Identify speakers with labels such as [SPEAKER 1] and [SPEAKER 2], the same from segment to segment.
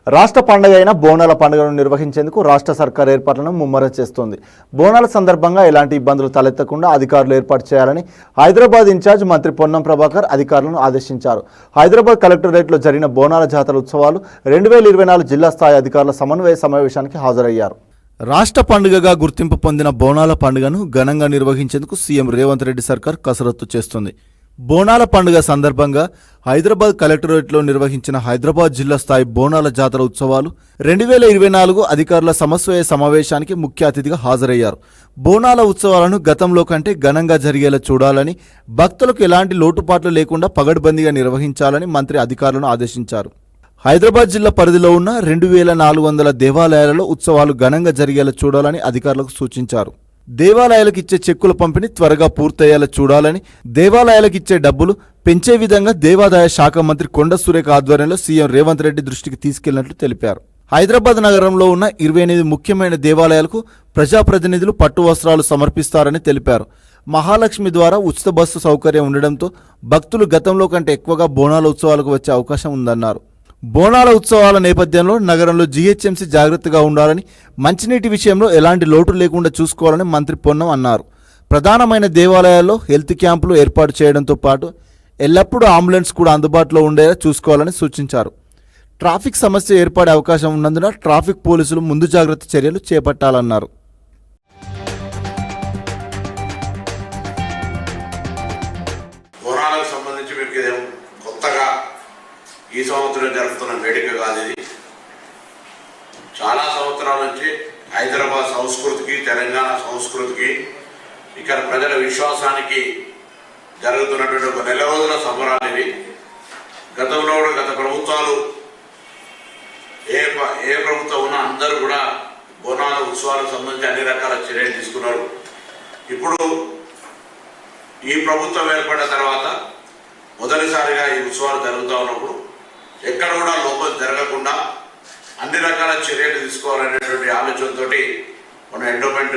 [SPEAKER 1] రాష్ట్ర పండుగ అయిన బోనాల పండుగను నిర్వహించేందుకు రాష్ట్ర సర్కార్ ఏర్పాట్లను ముమ్మరం చేస్తోంది. బోనాల సందర్భంగా ఎలాంటి ఇబ్బందులు తలెత్తకుండా అధికారులు ఏర్పాటు చేయాలని హైదరాబాద్ ఇన్ఛార్జ్ మంత్రి పొన్నం ప్రభాకర్ అధికారులను ఆదేశించారు. హైదరాబాద్ కలెక్టరేట్లో జరిగిన బోనాల జాతర ఉత్సవాలు 2024 జిల్లా స్థాయి అధికారుల సమన్వయ సమావేశానికి హాజరయ్యారు. రాష్ట్ర పండుగగా గుర్తింపు పొందిన బోనాల పండుగను ఘనంగా నిర్వహించేందుకు సీఎం రేవంత్ రెడ్డి సర్కార్ కసరత్తు చేస్తుంది. బోనాల పండుగ సందర్భంగా హైదరాబాద్ కలెక్టరేట్లో నిర్వహించిన హైదరాబాద్ జిల్లా స్థాయి బోనాల జాతర ఉత్సవాలు 2024 అధికారుల సమన్వయ సమావేశానికి ముఖ్య అతిథిగా హాజరయ్యారు. బోనాల ఉత్సవాలను గతంలో కంటే ఘనంగా జరిగేలా చూడాలని, భక్తులకు ఎలాంటి లోటుపాట్లు లేకుండా పగడ్బందీగా నిర్వహించాలని మంత్రి అధికారులను ఆదేశించారు. హైదరాబాద్ జిల్లా పరిధిలో ఉన్న 2400 దేవాలయాలలో ఉత్సవాలు ఘనంగా జరిగేలా చూడాలని అధికారులకు సూచించారు. దేవాలయాలకు ఇచ్చే చెక్కుల పంపిణీ త్వరగా పూర్తయ్యేలా చూడాలని, దేవాలయాలకు ఇచ్చే డబ్బులు పెంచే విధంగా దేవాదాయ శాఖ మంత్రి కొండ సురేఖ ఆధ్వర్యంలో సీఎం రేవంత్ రెడ్డి దృష్టికి తీసుకెళ్లినట్లు తెలిపారు. హైదరాబాద్ నగరంలో ఉన్న 28 ముఖ్యమైన దేవాలయాలకు ప్రజాప్రతినిధులు పట్టు వస్త్రాలు సమర్పిస్తారని తెలిపారు. మహాలక్ష్మి ద్వారా ఉచిత బస్సు సౌకర్యం ఉండడంతో భక్తులు గతంలో కంటే ఎక్కువగా బోనాల ఉత్సవాలకు వచ్చే అవకాశం ఉందన్నారు. బోనాల ఉత్సవాల నేపథ్యంలో నగరంలో జీహెచ్ఎంసీ జాగ్రత్తగా ఉండాలని, మంచినీటి విషయంలో ఎలాంటి లోటు లేకుండా చూసుకోవాలని మంత్రి పొన్నం అన్నారు. ప్రధానమైన దేవాలయాల్లో హెల్త్ క్యాంపులు ఏర్పాటు చేయడంతో పాటు ఎల్లప్పుడూ అంబులెన్స్ కూడా అందుబాటులో ఉండేలా చూసుకోవాలని సూచించారు. ట్రాఫిక్ సమస్య ఏర్పడే అవకాశం ఉన్నందున ట్రాఫిక్ పోలీసులు ముందు జాగ్రత్త చర్యలు చేపట్టాలన్నారు.
[SPEAKER 2] ఈ సంవత్సరం జరుపుతున్న వేడుక కాదు. ఇది చాలా సంవత్సరాల నుంచి హైదరాబాద్ సంస్కృతికి, తెలంగాణ సంస్కృతికి, ఇక్కడ ప్రజల విశ్వాసానికి జరుగుతున్నటువంటి ఒక నెల రోజుల సంబరాలు ఇవి. గతంలో కూడా గత ప్రభుత్వాలు ఏ ప్రభుత్వం ఉన్నా అందరూ కూడా బోనాల ఉత్సవాలకు సంబంధించి అన్ని రకాల చర్యలు తీసుకున్నారు. ఇప్పుడు ఈ ప్రభుత్వం ఏర్పడిన తర్వాత మొదటిసారిగా ఈ ఉత్సవాలు జరుగుతూ ఉన్నప్పుడు ఎక్కడ కూడా లోపం జరగకుండా అన్ని రకాల చర్యలు తీసుకోవాలనేటువంటి ఆలోచనతో మన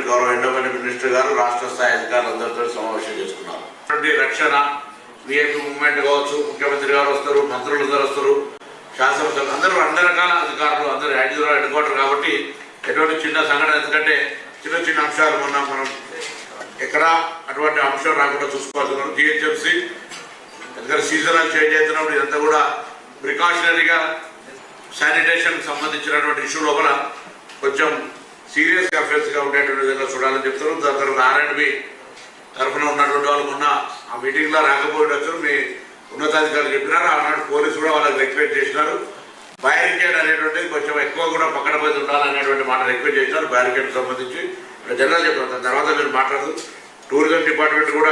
[SPEAKER 2] గౌరవ ఎండోమెంట్ మినిస్టర్ గారు రాష్ట్ర స్థాయి అధికారులందరితో సమావేశం చేసుకున్నారు. రక్షణ, విఐపి మూవ్మెంట్ కావచ్చు, ముఖ్యమంత్రి గారు వస్తారు, మంత్రులు అందరూ వస్తారు, శాసనసభ్యులు అందరూ అన్ని రకాల అధికారులు అందరూ హెడ్ క్వార్టర్ కాబట్టి ఎటువంటి చిన్న సంఘటన, ఎందుకంటే చిన్న అంశాలు మనం ఎక్కడ అటువంటి అంశం రాకుండా చూసుకోవాల్సిన జిహెచ్ఎంసీ ఎందుకంటే సీజనల్ చేంజ్ అవుతున్నప్పుడు ఇదంతా కూడా ప్రికాషనరీగా శానిటేషన్ సంబంధించినటువంటి ఇష్యూ లోపల కొంచెం సీరియస్గా అఫేర్స్గా ఉండేటువంటి విధంగా చూడాలని చెప్తారు. దాని తర్వాత ఆర్ఎండ్బి తరఫున ఉన్నటువంటి వాళ్ళు మొన్న ఆ మీటింగ్లో రాకపోవచ్చు, మీ ఉన్నతాధికారులు చెప్పినారు. ఆనాడు పోలీసు కూడా వాళ్ళకి రిక్వెస్ట్ చేసినారు. బ్యారికేడ్ అనేటువంటిది కొంచెం ఎక్కువ కూడా పక్కన పోయి ఉండాలనేటువంటి మాట రిక్వెస్ట్ చేసినారు. బ్యారికేడ్ సంబంధించి జనరల్ చెప్పారు. దాని తర్వాత మీరు మాట్లాడదు. టూరిజం డిపార్ట్మెంట్ కూడా